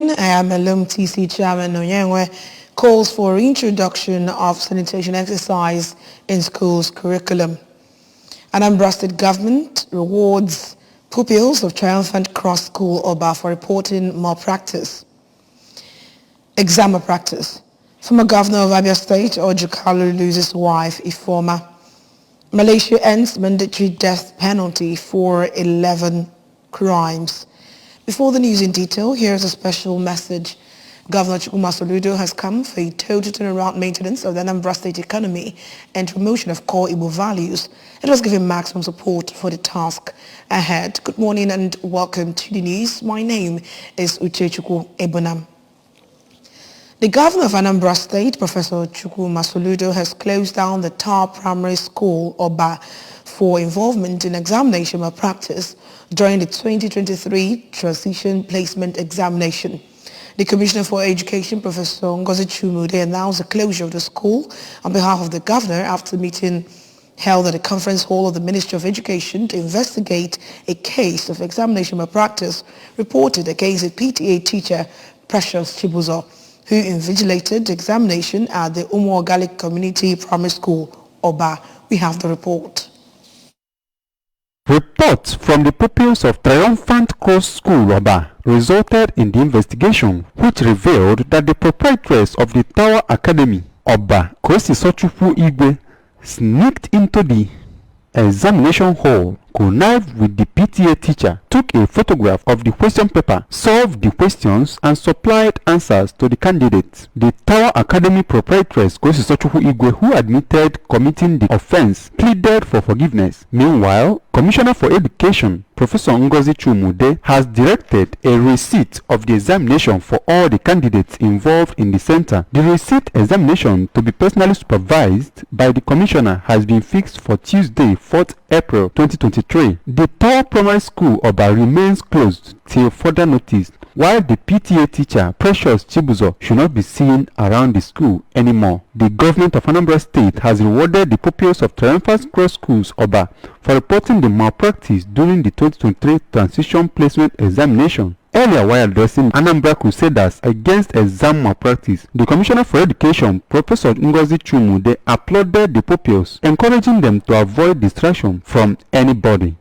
Ayam TC Chairman Onyenwe calls for reintroduction of sanitation exercise in schools curriculum. Anambra State government rewards pupils of Triumphant Cross School Oba for reporting malpractice. Exam malpractice. Former governor of Abia State, Ojukalu, loses wife, Ifoma. Malaysia ends mandatory death penalty for 11 crimes. Before the news in detail, here's a special message. Governor Chukwuma Soludo has come for a total turnaround maintenance of the Anambra State economy and promotion of core Igbo values. It was given maximum support for the task ahead. Good morning and welcome to the news. My name is Uchechukwu Ebonam. The governor of Anambra State, Professor Chukwuma Soludo, has closed down the Tar Primary School, Oba, for involvement in examination malpractice during the 2023 Transition Placement Examination. The Commissioner for Education, Professor Ngozi Chumude, announced the closure of the school on behalf of the governor after the meeting held at the conference hall of the Ministry of Education to investigate a case of examination malpractice reported against a PTA teacher, Precious Chibuzo, who invigilated the examination at the Umuogali Community Primary School, Oba. We have the report. Reports from the pupils of Triumphant Cross School, Oba, resulted in the investigation, which revealed that the proprietress of the Tower Academy, Oba Kosisochukwu Igwe, sneaked into the examination hall, connived with the PTA teacher, took a photograph of the question paper, solved the questions, and supplied answers to the candidates. The Tower Academy proprietress Kosisochukwu Igwe, who admitted committing the offense, pleaded for forgiveness. Meanwhile, Commissioner for Education, Professor Ngozi Chumude, has directed a receipt of the examination for all the candidates involved in the center. The receipt examination, to be personally supervised by the Commissioner, has been fixed for Tuesday, 4th April 2023. The Tar Primary School, Oba, remains closed till further notice, while the PTA teacher, Precious Chibuzo, should not be seen around the school anymore. The government of Anambra State has rewarded the pupils of Triumphant Cross Schools, Oba, for reporting the malpractice during the 2023 Transition Placement Examination. Earlier, while addressing Anambra Crusaders against exam malpractice, the Commissioner for Education, Professor Ngozi Chumude, applauded the pupils, encouraging them to avoid distraction from anybody.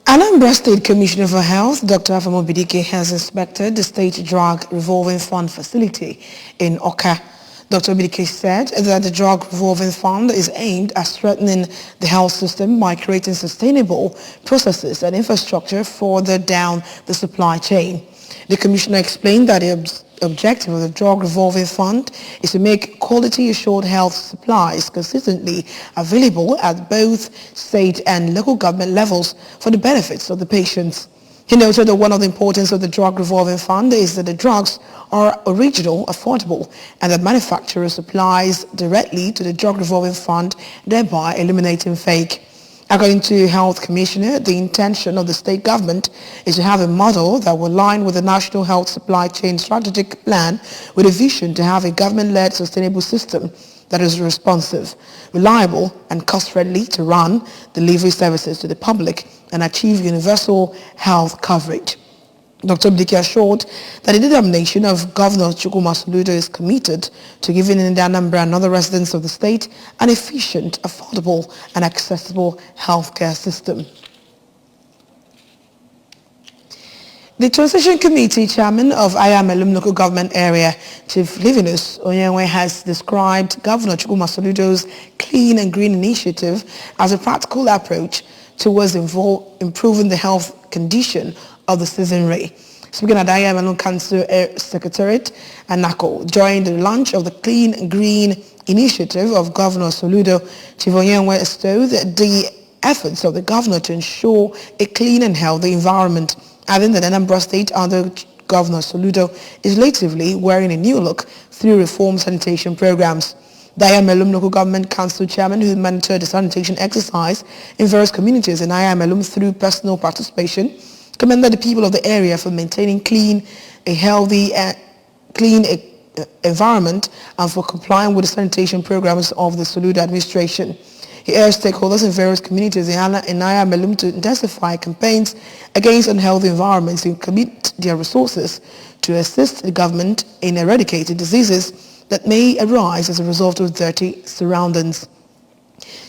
Anambra State Commissioner for Health, Dr. Afamo Bidike, has inspected the State Drug Revolving Fund facility in Oka. Dr. Bidike said that the Drug Revolving Fund is aimed at strengthening the health system by creating sustainable processes and infrastructure further down the supply chain. The Commissioner explained that the objective of the Drug Revolving Fund is to make quality-assured health supplies consistently available at both state and local government levels for the benefits of the patients. He noted that one of the importance of the Drug Revolving Fund is that the drugs are original, affordable, and that manufacturers supplies directly to the Drug Revolving Fund, thereby eliminating fake. According to Health Commissioner, the intention of the state government is to have a model that will align with the National Health Supply Chain Strategic Plan, with a vision to have a government-led sustainable system that is responsive, reliable, and cost-friendly to run delivery services to the public and achieve universal health coverage. Dr. Bidike assured that the determination of Governor Chukwuma Soludo is committed to giving the Anambra and other residents of the state an efficient, affordable, and accessible healthcare system. The Transition Committee Chairman of Ayamelum Local Government Area, Chief Livinus Onyenwe, has described Governor Chukwuma Soludo's Clean and Green initiative as a practical approach towards improving the health condition of the citizenry. Speaking at Ayamelum Council Secretariat and NACO during the launch of the Clean and Green initiative of Governor Soludo, Chief Onyenwe extolled the efforts of the governor to ensure a clean and healthy environment, adding that Anambra State under Governor Soludo is relatively wearing a new look through reform sanitation programs. The Ayamelum Local Government Council Chairman, who monitored the sanitation exercise in various communities in Ayamelum through personal participation, commended the people of the area for maintaining a healthy environment and for complying with the sanitation programs of the Soludo administration. He urged stakeholders in various communities in Naya Melum to intensify campaigns against unhealthy environments and commit their resources to assist the government in eradicating diseases that may arise as a result of dirty surroundings.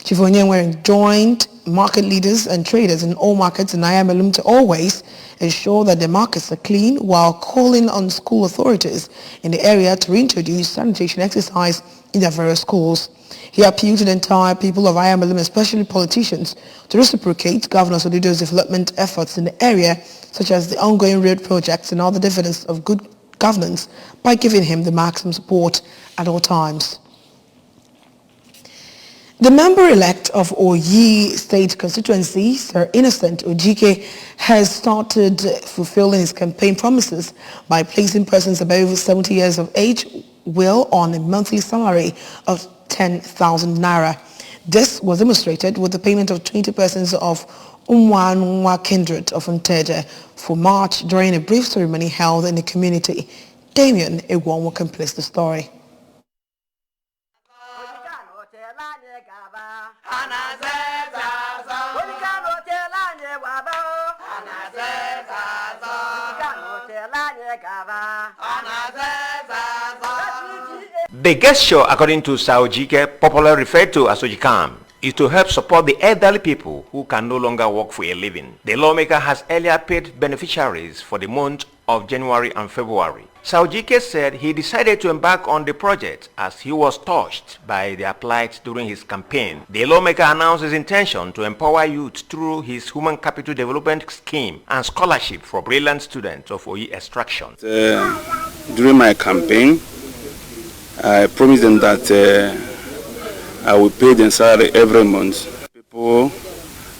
Chief Onyenwere joined market leaders and traders in all markets in Naya Melum to always ensure that the markets are clean, while calling on school authorities in the area to reintroduce sanitation exercise in their various schools. He appealed to the entire people of Naya Melum, especially politicians, to reciprocate Governor Soludo's development efforts in the area, such as the ongoing road projects and other dividends of good governance, by giving him the maximum support at all times. The member-elect of Oyi State Constituency, Sir Innocent Ojike, has started fulfilling his campaign promises by placing persons above 70 years of age will on a monthly salary of 10,000 naira. This was demonstrated with the payment of 20 persons of Umwanwa Kindred of Nteje for March during a brief ceremony held in the community. Damien Egwonwo completes the story. The gesture, according to Saojike, popularly referred to as Ojikam, is to help support the elderly people who can no longer work for a living. The lawmaker has earlier paid beneficiaries for the month of January and February. Saojike said he decided to embark on the project as he was touched by their plight during his campaign. The lawmaker announced his intention to empower youth through his Human Capital Development Scheme and scholarship for brilliant students of Oyi extraction. During my campaign, I promised them that I will pay them salary every month. People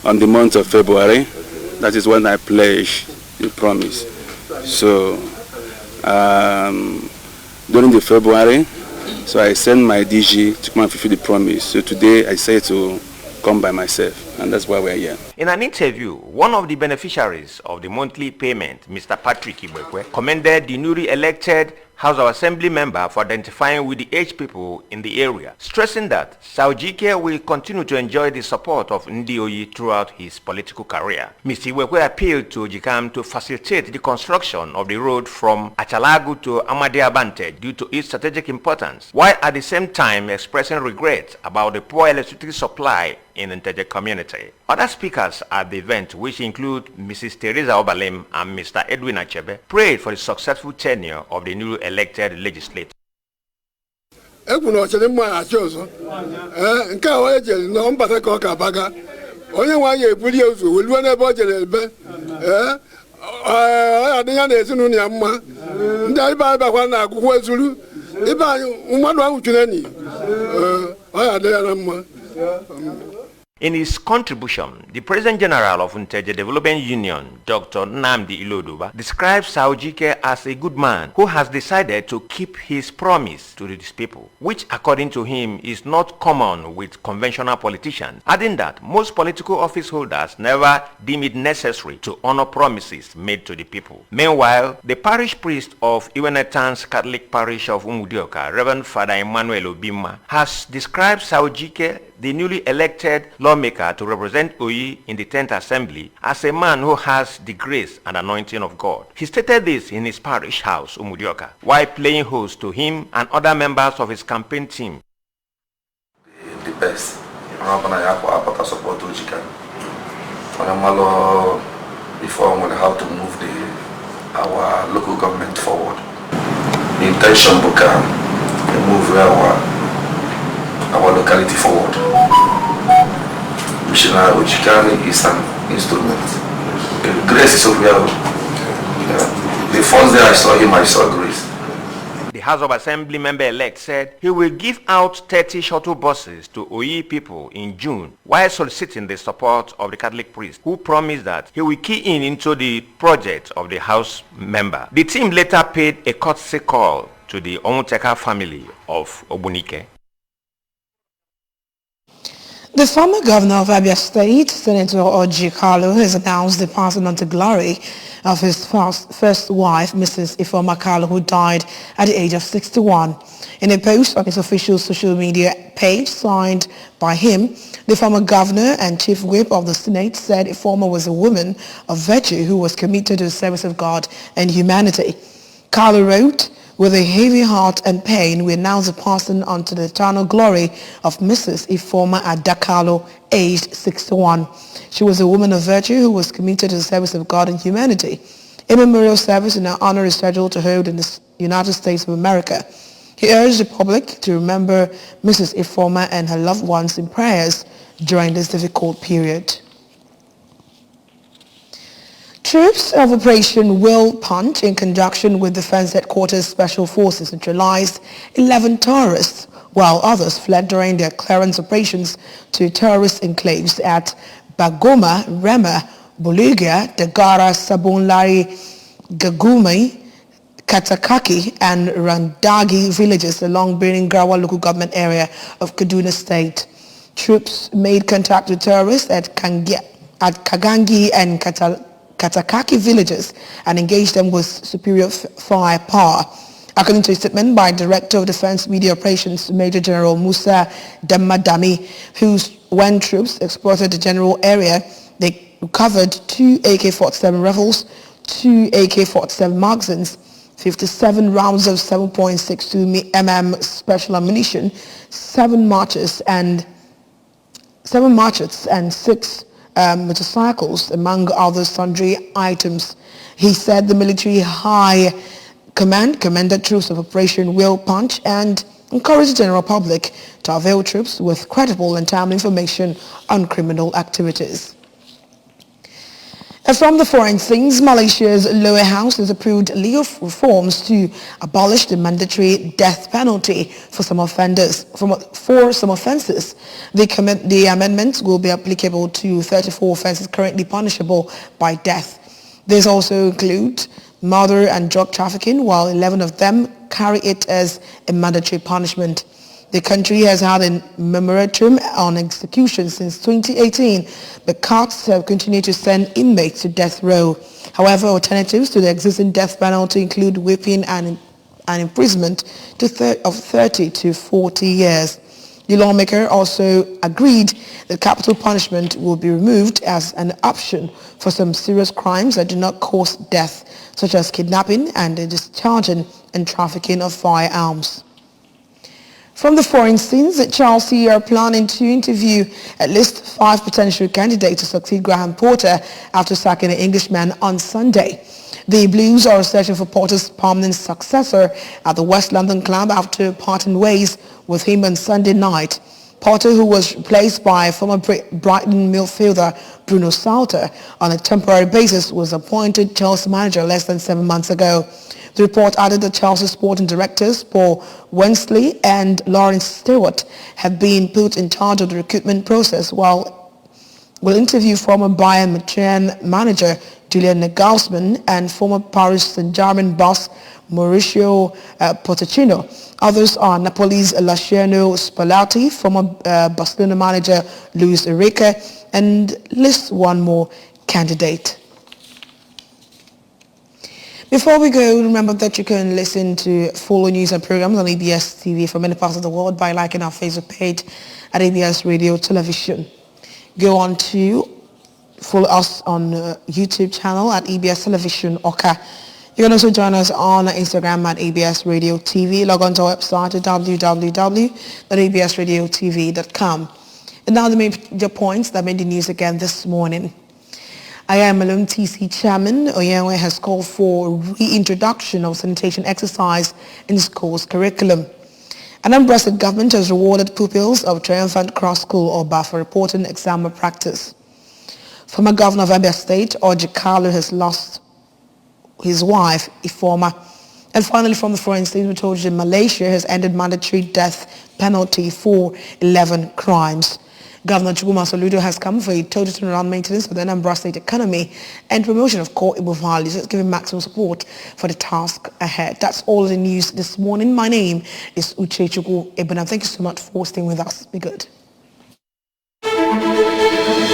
on the month of February, that is when I pledge the promise. So during the February, so I sent my DG to come and fulfill the promise. So today I say to come by myself, and that's why we're here. In an interview, one of the beneficiaries of the monthly payment, Mr. Patrick Ibekwe, commended the newly elected House of Assembly member for identifying with the aged people in the area, stressing that Saojike will continue to enjoy the support of Ndioyi throughout his political career. Mr. Ibekwe appealed to Ojikam to facilitate the construction of the road from Achalagu to Amadiabante due to its strategic importance, while at the same time expressing regret about the poor electricity supply in the Nteje community. Other speakers at the event, which include Mrs. Teresa Obalem and Mr. Edwin Achebe, prayed for the successful tenure of the newly elected legislator. In his contribution, the President General of Nteje Development Union, Dr. Nnamdi Iloduba, describes Saojike as a good man who has decided to keep his promise to these people, which according to him is not common with conventional politicians, adding that most political office holders never deem it necessary to honor promises made to the people. Meanwhile, the parish priest of Iwenetan's Catholic parish of Umudioka, Reverend Father Emmanuel Obima, has described Saojike, the newly elected lawmaker to represent Oyi in the 10th Assembly, as a man who has the grace and anointing of God. He stated this in his parish house, Umudioka, while playing host to him and other members of his campaign team. The best. Support before how to move our local government forward. The intention to move our locality forward. Missionary Ojikami is an instrument. The grace is over here. The first day I saw him, I saw grace. The House of Assembly member-elect said he will give out 30 shuttle buses to Oyi people in June, while soliciting the support of the Catholic priest, who promised that he will key in into the project of the House member. The team later paid a courtesy call to the Omuteka family of Obunike. The former governor of Abia State, Senator Orji Kalu, has announced the passing on to glory of his first wife, Mrs. Ifeoma Kalu, who died at the age of 61. In a post on his official social media page signed by him, the former governor and chief whip of the Senate said Ifeoma was a woman of virtue who was committed to the service of God and humanity. Kalu wrote, "With a heavy heart and pain, we announce the passing on to the eternal glory of Mrs. Ifeoma Adakalu, aged 61. She was a woman of virtue who was committed to the service of God and humanity. A memorial service in her honor is scheduled to hold in the United States of America." He urged the public to remember Mrs. Ifeoma and her loved ones in prayers during this difficult period. Troops of Operation Will Punch, in conjunction with Defense Headquarters Special Forces, neutralized 11 terrorists, while others fled during their clearance operations to terrorist enclaves at Bagoma, Rema, Bulugia, Dagara, Sabonlari, Gagumi, Katakaki and Randagi villages along Birnin-Grawa local government area of Kaduna State. Troops made contact with terrorists at Kagangi and Katakaki villages and engaged them with superior firepower. According to a statement by Director of Defense Media Operations, Major General Musa Damadami, when troops explored the general area, they recovered 2 AK-47 rifles, 2 AK-47 magazines, 57 rounds of 7.62 mm special ammunition, 7 machetes and 6 motorcycles, among other sundry items. He said the military high command commended troops of Operation Will Punch and encouraged the general public to avail troops with credible and timely information on criminal activities. And from the foreign things, Malaysia's lower house has approved legal reforms to abolish the mandatory death penalty for some offenders. For some offences, the amendments will be applicable to 34 offences currently punishable by death. These also include murder and drug trafficking, while 11 of them carry it as a mandatory punishment. The country has had a moratorium on execution since 2018, but courts have continued to send inmates to death row. However, alternatives to the existing death penalty include whipping and imprisonment of 30 to 40 years. The lawmaker also agreed that capital punishment will be removed as an option for some serious crimes that do not cause death, such as kidnapping and the discharging and trafficking of firearms. From the foreign scenes, Chelsea are planning to interview at least 5 potential candidates to succeed Graham Potter after sacking the Englishman on Sunday. The Blues are searching for Potter's permanent successor at the West London club after parting ways with him on Sunday night. Potter, who was replaced by former Brighton midfielder Bruno Salter on a temporary basis, was appointed Chelsea manager less than 7 months ago. The report added that Chelsea sporting directors Paul Wensley and Lawrence Stewart have been put in charge of the recruitment process, while will interview former Bayern Munich manager Julian Nagelsmann and former Paris Saint-Germain boss Mauricio Pochettino. Others are Napoli's Luciano Spalletti, former Barcelona manager Luis Enrique, and lists one more candidate. Before we go, remember that you can listen to follow news and programs on ABS TV from many parts of the world by liking our Facebook page at ABS Radio Television. Go on to follow us on YouTube channel at ABS Television Oka. You can also join us on Instagram at ABS Radio TV. Log on to our website at www.absradiotv.com. And now the major points that made the news again this morning. Malone TC Chairman Oyenwe has called for reintroduction of sanitation exercise in schools curriculum. Anambra State government has rewarded pupils of Triumphant Cross School Oba for reporting exam malpractice. Former governor of Abia State, Orji Kalu, has lost his wife, Ifeoma. And finally, from the foreign state, we told you Malaysia has ended mandatory death penalty for 11 crimes. Governor Chuguma Soludo has come for a total turnaround maintenance for the Anambra State economy and promotion of core Igbo values. It's giving maximum support for the task ahead. That's all the news this morning. My name is Uche Chukwu Ebena. Thank you so much for staying with us. Be good.